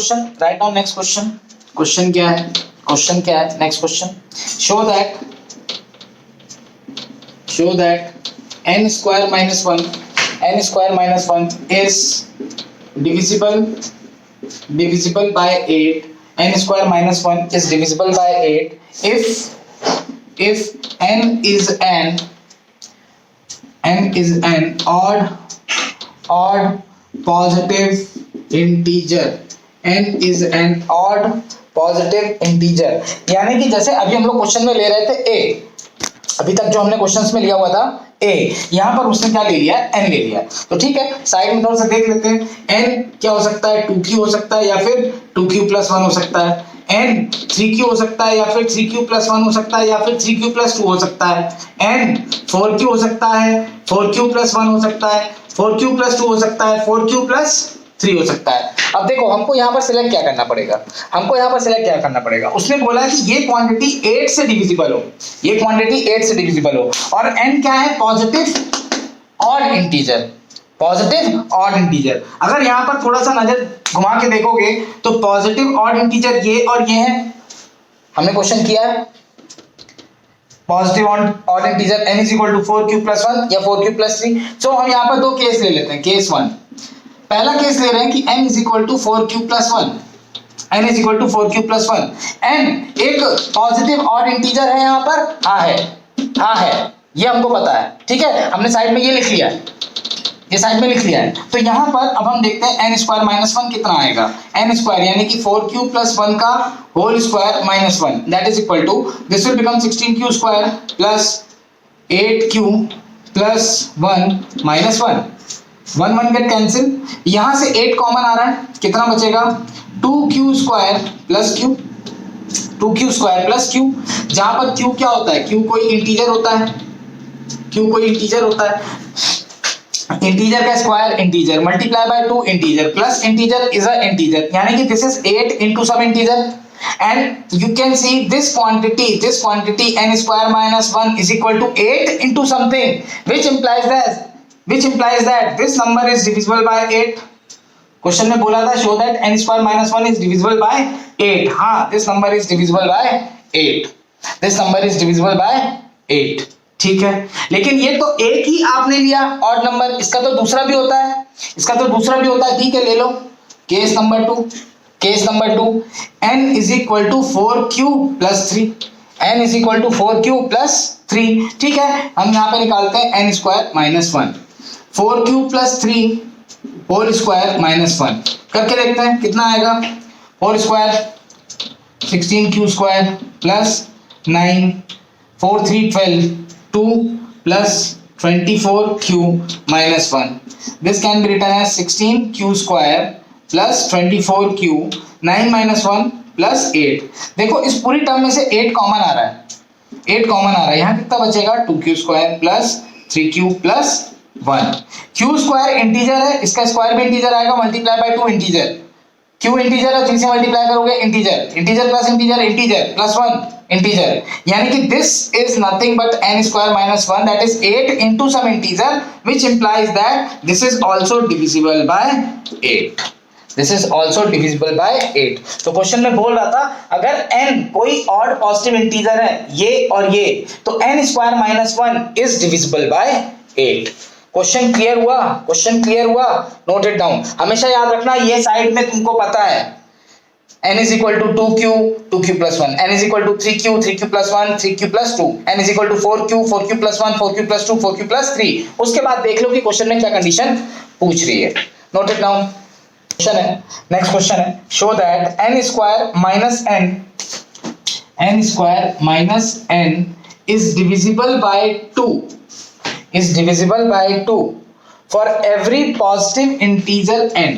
Question, write down next question. Question क्या है, question क्या है, next question. Show that n square minus 1 is divisible by 8, n square minus 1 is divisible by 8 if n is an odd positive integer, n is an odd positive integer। यानी कि जैसे अभी हम लोग क्वेश्चन में ले रहे थे a, अभी तक जो हमने क्वेश्चंस में लिया हुआ था a, यहां पर उसने क्या ले लिया, n ले लिया। तो ठीक है, साइड में थोड़ा सा देख लेते हैं। n क्या हो सकता है, 2q हो सकता है या फिर 2q plus 1 हो सकता है। n 3q हो सकता है या फिर 3q plus 1 हो सकता है या फिर 3q plus 2 हो सकता है। n 4q हो सकता है, 4q plus 1 हो सकता है, 4q plus 2 हो सकता है, 4q plus 3 हो सकता है। अब देखो हमको यहाँ पर सिलेक्ट क्या करना पड़ेगा, हमको यहाँ पर सिलेक्ट क्या करना पड़ेगा। उसने बोला है कि ये क्वांटिटी 8 से डिविजिबल हो, ये क्वांटिटी 8 से डिविजिबल हो, और n क्या है, positive odd integer, positive odd integer. अगर यहाँ पर थोड़ा सा नजर घुमा के देखोगे तो पॉजिटिव ऑड इंटीजर ये और ये है, हमने क्वेश्चन किया है positive odd integer n is equal to 4q plus 1 या 4q plus 3। सो हम यहाँ पर दो केस ले लेते हैं। केस 1, पहला केस ले रहे हैं कि n is equal to 4q plus 1, n is equal to 4q plus 1। n एक पॉजिटिव ऑड इंटीजर है यहाँ पर, हाँ है, ये हमको पता है, ठीक है, हमने साइड में ये लिख लिया है, ये साइड में लिख लिया है। तो यहाँ पर अब हम देखते हैं n स्क्वायर माइनस 1 कितना आएगा। n स्क्वायर यानी कि 4q plus 1 का whole square minus 1, that is equal to, this will become 16q square plus 8q plus 1 minus 1, 1 get cancel, यहां से 8 कॉमन आ रहा है, कितना बचेगा, 2q square plus q, 2q square plus q, जहां पर q क्या होता है, q कोई इंटीजर होता है, q कोई इंटीजर होता है, इंटीजर का square integer, multiply by 2 integer, plus integer is a integer, यानी कि this is 8 into some integer, and you can see this quantity n square minus 1 is equal to 8 into something, which implies that this number is divisible by 8। Question में बोला था show that n square minus 1 is divisible by 8, हाँ this number is divisible by 8, this number is divisible by 8, ठीक है। लेकिन ये तो एक ही आपने लिया ऑड नंबर, इसका तो दूसरा भी होता है, इसका तो दूसरा भी होता है, ठीक है, ले लो case number 2, case number 2, n is equal to 4q plus 3, n is equal to 4q plus 3, ठीक है। हम यहाँ पे निकालते हैं n square minus 1, 4q plus 3 whole square minus 1 करके देखते हैं कितना आएगा, 4 square 16q square plus 9, 4 3 12, 2 plus 24q minus 1, this can be written as 16q square plus 24q, 9 minus 1 plus 8। देखो इस पूरी टर्म में से 8 कॉमन आ रहा है, 8 कॉमन आ रहा है, यहाँ कितना बचेगा, 2q square plus 3q plus 1। q square integer है, इसका स्क्वायर भी इंटीजर आएगा, multiply by 2 integer, q integer है 3 से मल्टीप्लाई करोगे integer, integer plus integer, integer plus 1 integer, यानी कि this is nothing but n square minus 1, that is 8 into some integer, which implies that this is also divisible by 8, this is also divisible by 8। तो question में बोल रहा था अगर n कोई odd positive integer है, ये और ये, तो n square minus 1 is divisible by 8। Question clear हुआ, क्वेश्चन क्लियर हुआ, नोट इट डाउन। हमेशा याद रखना ये साइड में तुमको पता है n is equal to 2q, 2q plus 1, n is equal to 3q, 3q plus 1, 3q plus 2, n is equal to 4q, 4q plus 1, 4q plus 2, 4q plus 3। उसके बाद देख लो कि क्वेश्चन में क्या कंडीशन पूछ रही है, नोट इट डाउन। क्वेश्चन है, नेक्स्ट क्वेश्चन है, show that n square minus n is divisible by 2 for every positive integer n,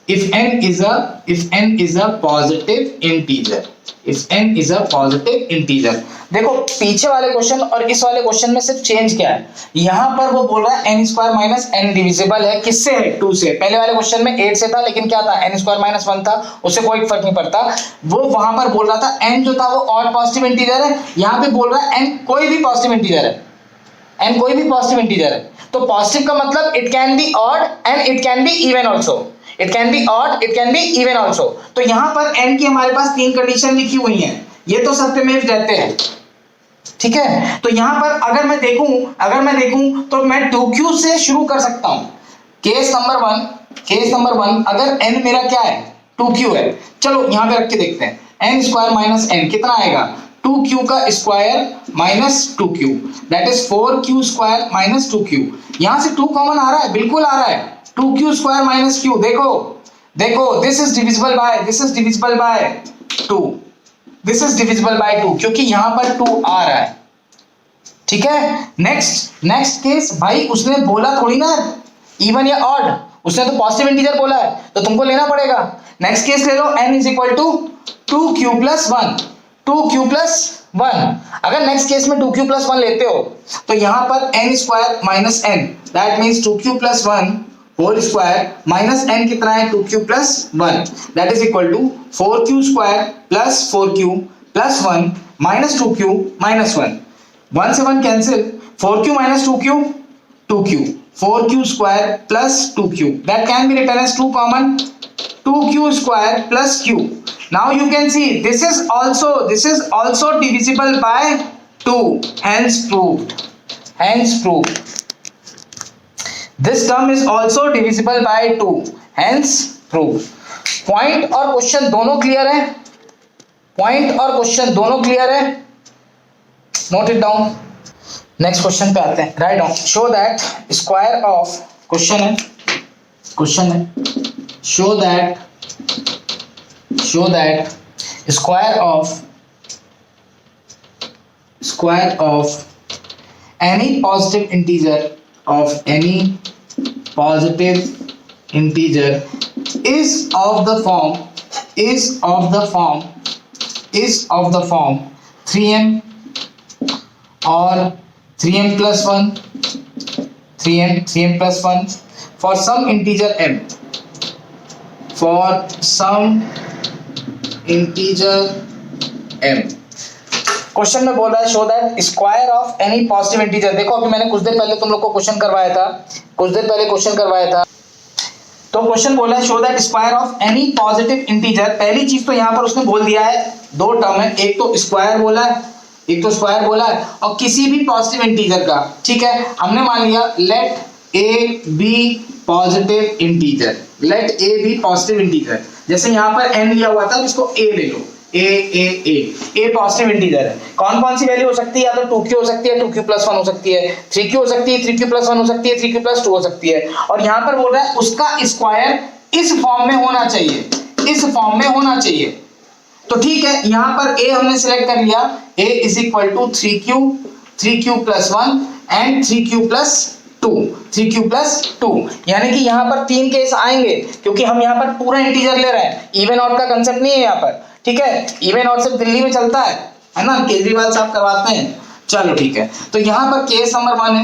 if n is a positive integer, if n is a positive integer। देखो पीछे वाले question और इस वाले question में सिर्फ चेंज क्या है, यहां पर वो बोल रहा है n square minus n divisible है किससे है, 2 से। पहले वाले क्वेश्चन में 8 से था, लेकिन क्या था, n स्क्वायर माइनस 1 था, उससे कोई फर्क नहीं पड़ता। वो वहां पर बोल रहा था n जो था वो ऑड पॉजिटिव इंटीजर है, यहां पे बोल रहा है n कोई भी पॉजिटिव इंटीजर है, n कोई भी पॉजिटिव इंटीजर है। तो पॉजिटिव का मतलब it can be odd and it can be even also, it can be odd, it can be even also. तो यहां पर n की हमारे पास 3 कंडीशन लिखी हुई हैं, ये तो सत्यमेव जयते हैं, ठीक है। तो यहां पर अगर मैं देखूं तो मैं 2q से शुरू कर सकता हूं। केस नंबर वन अगर n मेरा क्या है 2q है, चलो यहां पे रख के देखते हैं, n स्क्वायर माइनस n कितना आएगा 2q का square minus 2q, that is 4q square minus 2q। यहां से 2 कॉमन आ रहा है, बिल्कुल आ रहा है, 2q स्क्वायर माइनस q, देखो this is divisible by 2, this is divisible by 2 क्योंकि यहां पर 2 आ रहा है, ठीक है। नेक्स्ट केस, भाई उसने बोला थोड़ी ना इवन या ऑड, उसने तो पॉजिटिव इंटीजर बोला है, तो तुमको लेना पड़ेगा। नेक्स्ट केस ले लो, n is equal to 2q plus 1। अगर नेक्स्ट केस में 2q प्लस 1 लेते हो तो यहां पर n square minus n, that means 2q plus 1 whole square minus n कितना है 2q plus 1, that is equal to 4q square plus 4q plus 1 minus 2q minus 1, 1 से 1 cancel, 4q minus 2q 4q square plus 2q, that can be written as 2 common, 2q square plus q. Now you can see this is also divisible by 2, hence proved, this term is also divisible by 2, hence proved। Point और question दोनों clear है, note it down. Next question पे आते हैं, write down, show that square of, question है show that square of any positive integer is of the form 3m or 3m plus 1 for some integer m, question में बोला है show that square of any positive integer. देखो अभी मैंने कुछ देर पहले तुम लोग को क्वेश्चन करवाया था, तो क्वेश्चन बोला है show that square of any positive integer. पहली चीज तो यहां पर उसने बोल दिया है, दो टर्म है, एक तो स्क्वायर बोला है और किसी भी पॉजिटिव इंटीजर का, ठीक है। हमने मान लिया let A B positive integer, जैसे यहां पर n लिया हुआ था, इसको a ले लो, ए पॉजिटिव इंटीजर है। कौन सी वैल्यू हो सकती है, या तो 2q हो सकती है, 2q प्लस 1 हो सकती है, 3q हो सकती है, 3q प्लस 1 हो सकती है, 3q प्लस 2 हो सकती है। और यहां पर बोल रहा है उसका स्क्वायर इस फॉर्म में होना चाहिए, तो ठीक है। यहां पर a हमने सिलेक्ट कर लिया, a is equal to 3q plus 1 and 3q plus 2, यानी कि यहां पर 3 केस आएंगे, क्योंकि हम यहां पर पूरा इंटीजर ले रहे हैं, इवन ऑड का कंसेप्ट नहीं है यहां पर, ठीक है। इवन ऑड सिर्फ दिल्ली में चलता है ना, केजरीवाल साहब करवाते हैं, चलो ठीक है। तो यहां पर केस नंबर वन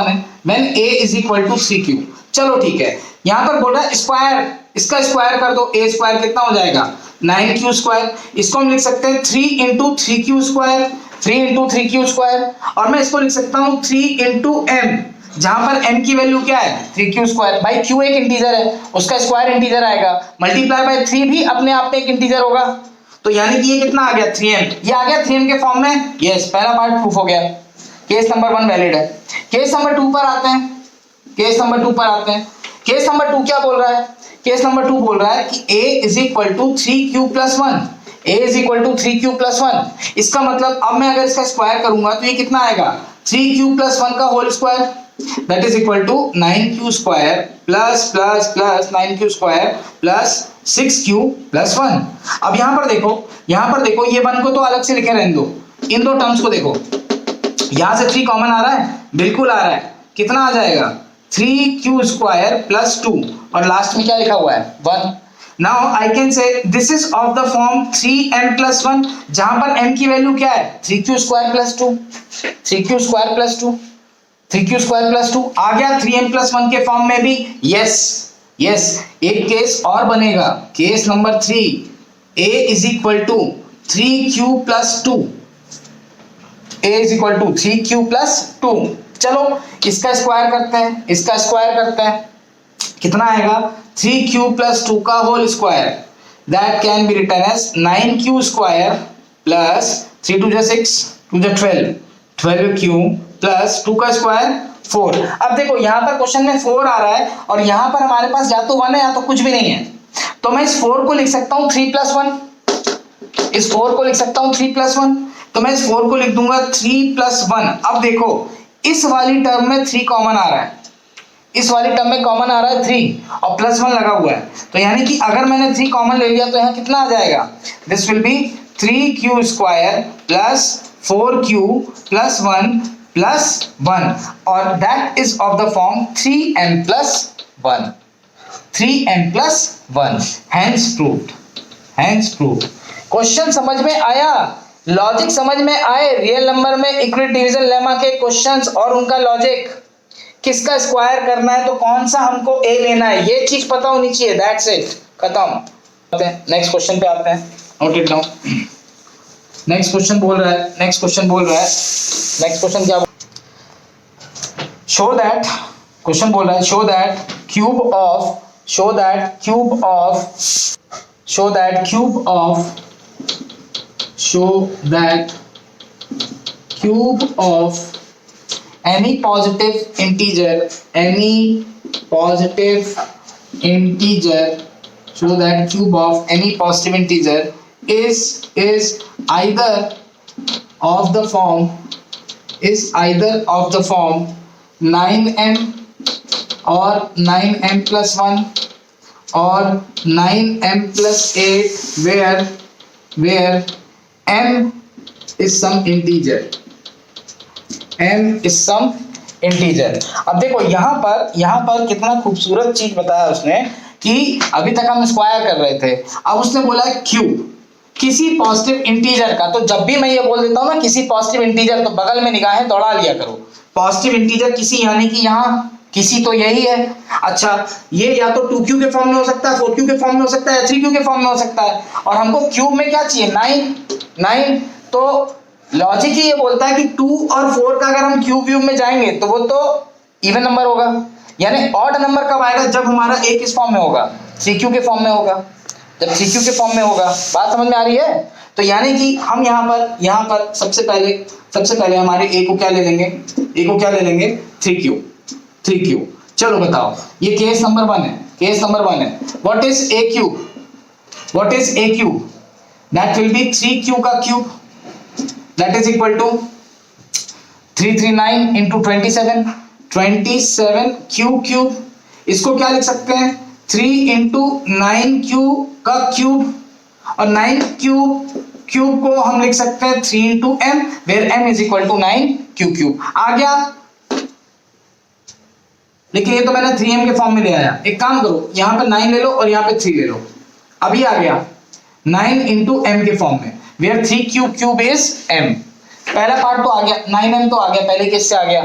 है when a is equal to 3q, चलो ठीक है। यहां पर बोल रहा है स्क्वायर, इसका स्क्वायर कर दो, a स्क्वायर कितना हो जाएगा 9q स्क्वायर, इसको हम लिख सकते हैं 3 इंटू 3q स्क्वायर, और मैं इसको लिख सकता हूं 3 इंटू m, जहां पर m की वैल्यू क्या है 3q स्क्वायर, भाई q एक इंटीजर है, उसका स्क्वायर इंटीजर आएगा, मल्टीप्लाई बाय 3 भी अपने आप में एक इंटीजर होगा, तो यानी कि ये कितना आ गया 3m, ये आ गया 3m के फॉर्म में, यस पहला पार्ट प्रूफ हो गया। केस नंबर 1 वैलिड है। केस नंबर 2 पर आते हैं, केस नंबर 2 क्या बोल रहा है, केस नंबर 2 बोल रहा है कि a is equal to 3q plus 1, इसका मतलब अब मैं अगर इसका स्क्वायर करूंगा तो ये कितना आएगा 3q प्लस 1 का whole square, that is equal to 9q square plus 9q square plus 6q plus 1। अब यहां पर देखो ये 1 को तो अलग से लिखे रहने दो, इन दो टर्म्स को देखो, यहां से 3 कॉमन आ रहा है, बिल्कुल आ रहा है, कितना आ जाएगा 3q स्क्वायर प्लस 2, और लास्ट में क्या लिखा हुआ है 1। Now I can say this is of the form 3m plus 1, जहां पर m की वैल्यू क्या है 3q स्क्वायर प्लस 2 आ गया 3m प्लस 1 के फॉर्म में भी, यस एक केस और बनेगा, case number 3, a is equal to 3q plus 2, चलो इसका स्क्वायर करते हैं, कितना आएगा 3q प्लस 2 का whole square, that can be written as 9q square plus 3 2 6 2 12 12q plus 2 का स्क्वायर 4। अब देखो यहाँ पर क्वेश्चन में 4 आ रहा है और यहाँ पर हमारे पास या तो 1 है या तो कुछ भी नहीं है, तो मैं इस 4 को लिख सकता हूँ 3 प्लस 1, इस 4 को लिख सकता हूँ 3 प्लस 1, तो मैं इस 4 को लिख दूंगा 3 प्लस 1। अब देखो इस वाली टर्म में 3 कॉमन आ रहा है, इस वाली टर्म में कॉमन आ रहा है 3 और प्लस 1 लगा हुआ है, तो यानी कि अगर मैंने 3 कॉमन ले लिया तो यहाँ कितना आ जाएगा, this will be 3q square plus 4q plus 1 plus 1 और that is of the form 3n plus 1, 3n plus 1, hence proved, hence proved. Question समझ में आया, लॉजिक समझ में आए, रियल नंबर में इक्विटी डिवीजन लेमा के क्वेश्चंस और उनका लॉजिक, किसका स्क्वायर करना है तो कौन सा हमको ए लेना है, ये चीज पता होनी चाहिए, दैट्स इट, खत्म। नेक्स्ट क्वेश्चन पे आते हैं, note it down. Next question बोल रहा है, नेक्स्ट क्वेश्चन बोल रहा है, नेक्स्ट क्वेश्चन क्या, शो दैट, क्वेश्चन बोल रहा है show that cube of, show that cube of, show that cube of, show that cube of any positive integer, any positive integer, show that cube of any positive integer is either of the form, is either of the form 9m or 9m plus 1 or 9m plus 8 where m is some integer, m is some integer। अब देखो यहाँ पर कितना खूबसूरत चीज बताया उसने कि अभी तक हम स्क्वायर कर रहे थे, अब उसने बोला क्यूब किसी पॉजिटिव इंटीजर का, तो जब भी मैं ये बोल देता हूँ ना किसी पॉजिटिव इंटीजर, तो बगल में निगाहें दौड़ा लिया करो, पॉजिटिव इंटीजर किसी यानी कि यहाँ किसी तो यही है, अच्छा ये या तो 2q के फॉर्म में हो सकता है, 4q के फॉर्म में हो सकता है, 3q के फॉर्म में हो सकता है, और हमको क्यूब में क्या चाहिए 9, तो लॉजिक ही ये बोलता है कि 2 और 4 का अगर हम क्यूब में जाएंगे तो वो तो इवन नंबर होगा, यानी ऑड नंबर कब आएगा, जब हमारा a किस फॉर्म में होगा, 3q के फॉर्म में होगा, जब 3q के फॉर्म में होगा, बात समझ में आ रही है। तो यानी कि हम यहाँ पर सबसे पहले हमारे a को क्या ले लेंगे, a को क्या ले लेंगे 3q। चलो बताओ, ये केस नंबर 1 है, केस नंबर 1 है, what is a cube, what is a cube, that will be 3q का cube, that is equal to 339 into 27 cube, इसको क्या लिख सकते हैं 3 इंटू 9q का क्यूब, और 9 क्यूब को हम लिख सकते हैं 3 into m, where m is equal to 9q cube. आ गया, लेकिन ये तो मैंने 3m के फॉर्म में ले आया, एक काम करो यहाँ पे 9 ले लो और यहाँ पे 3 ले लो, अभी आ गया 9 इंटू m के फॉर्म में, where 3q cube is m। पहला पार्ट तो आ गया, 9m तो आ गया, पहले केस से आ गया,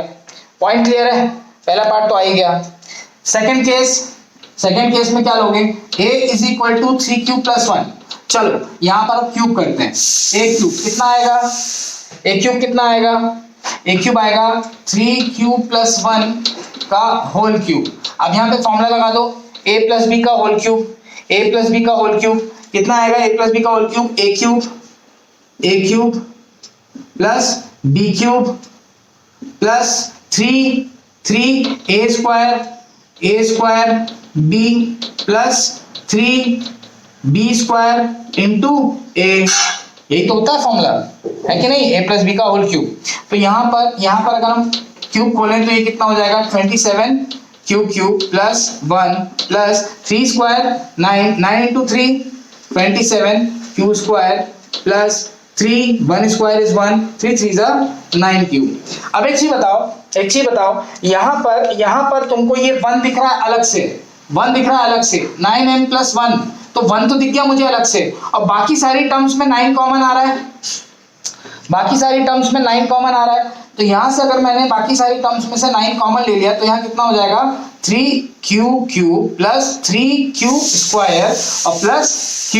पॉइंट क्लियर है, पहला पार्ट तो आ ही गया। सेकंड केस में क्या लोगे, a is equal to 3q plus 1, चलो यहाँ पर अब क्यूब करते हैं, a क्यूब कितना आएगा, a क्यूब कितना आएगा, a क्यूब आएगा 3q प्लस 1 का होल क्यूब। अब यहाँ पे फॉर्मूला लगा दो, a प्लस बी का whole cube, a plus B का होल क्यूब कितना आएगा, a प्लस बी का whole cube a cube plus b cube plus 3 a square b plus 3b square into a, यही तो होता है फॉर्मूला, है कि नहीं, a प्लस बी का होल क्यूब। तो यहाँ पर अगर हम क्यूब खोलें तो ये कितना हो जाएगा 27 cube plus 1 plus 3 square 9 into 3 27 Q square plus 3 1 square is 1 3 3 जा 9 क्यूब। अब एक चीज बताओ, यहाँ पर तुमको ये 1 दिख रहा है अलग से, 9m प्लस 1, तो 1 तो दिख गया मुझे अलग से, और बाकी सारी टर्म्स में 9 कॉमन आ रहा है, तो यहाँ से अगर मैंने बाकी सारी टर्म्स में से 9 कॉमन ले लिया तो यहाँ कितना हो जाएगा 3q प्लस 3q स्क्वायर और प्लस q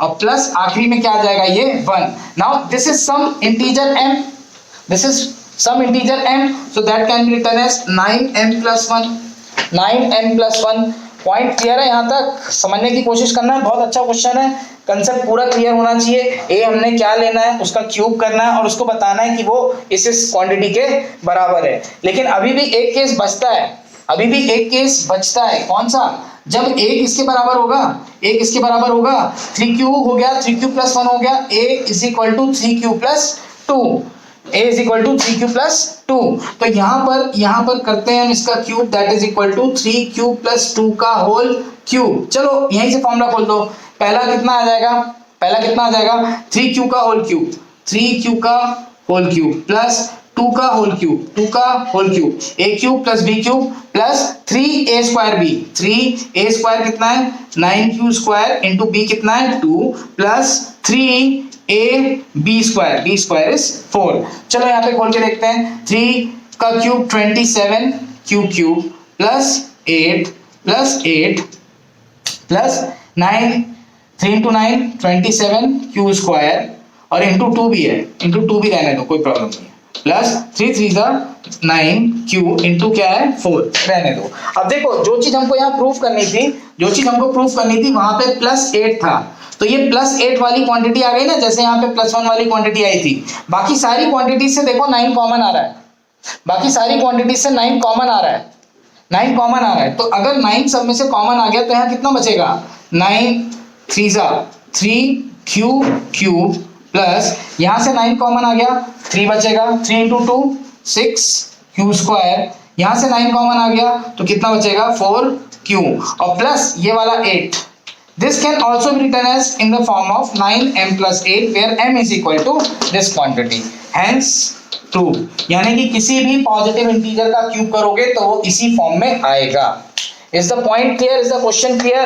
और प्लस आखिरी में क्या आ जाएगा ये 1। Now this is some integer m, so that can be written as 9m plus 1 point clear है? यहाँ तक समझने की कोशिश करना है, बहुत अच्छा क्वेश्चन है, कंसेप्ट पूरा क्लियर होना चाहिए। ए हमने क्या लेना है, उसका क्यूब करना है और उसको बताना है कि वो इस क्वांटिटी के बराबर है। लेकिन अभी भी एक केस बचता है, अभी भी एक केस बचता है, कौन सा? जब एक इसके बराबर होगा, एक इसके बराबर होगा, 3q हो गया, 3q प्लस 1 हो गया, a is equal to 3q plus 2, a is equal to 3q plus 2। तो यहाँ पर करते हैं हम इसका cube, that is equal to 3q plus 2 का होल क्यूब। चलो यहीं से फॉर्मूला खोल दो, पहला कितना आ जाएगा, पहला कितना आ जाएगा, 3q का होल क्यूब, 3q का होल क्यूब प्लस 2 का होल क्यूब, 2 का whole cube, a cube plus b cube plus 3a square b, 3a square कितना है 9q स्क्वायर इंटू b कितना है 2 plus 3ab square, b square is 4। चलो यहाँ पे खोल के देखते हैं, 3 का cube 27 q cube plus 8 plus 9, 3 into 9 27 q square और इंटू 2 भी है, इंटू 2 भी रहने दो, कोई प्रॉब्लम नहीं है, प्लस 3 3 का 9q इंटू क्या है 4 रहने दो। अब देखो जो चीज हमको यहाँ प्रूफ करनी थी, जो चीज हमको प्रूफ करनी थी वहां पे प्लस 8 था, तो ये प्लस 8 वाली क्वांटिटी आ गई ना, जैसे यहाँ पे प्लस 1 वाली क्वांटिटी आई थी। बाकी सारी क्वांटिटी से देखो 9 कॉमन आ रहा है, बाकी सारी क्वांटिटी से 9 कॉमन आ रहा है, 9 कॉमन आ रहा है। तो अगर 9 सब में से कॉमन आ गया तो यहाँ कितना बचेगा, 9 3 जा 3q क्यूब प्लस यहाँ से 9 कॉमन आ गया, 3 बचेगा, 3 इंटू 2 6q स्क्वायर, यहाँ से 9 कॉमन आ गया तो कितना बचेगा 4q और प्लस ये वाला 8। This can also be written as in the form of 9m plus 8 where m is equal to this quantity. Hence 2, यानी कि किसी भी पॉजिटिव इंटीजर का क्यूब करोगे तो वो इसी फॉर्म में आएगा। Is the point clear? Is the question clear?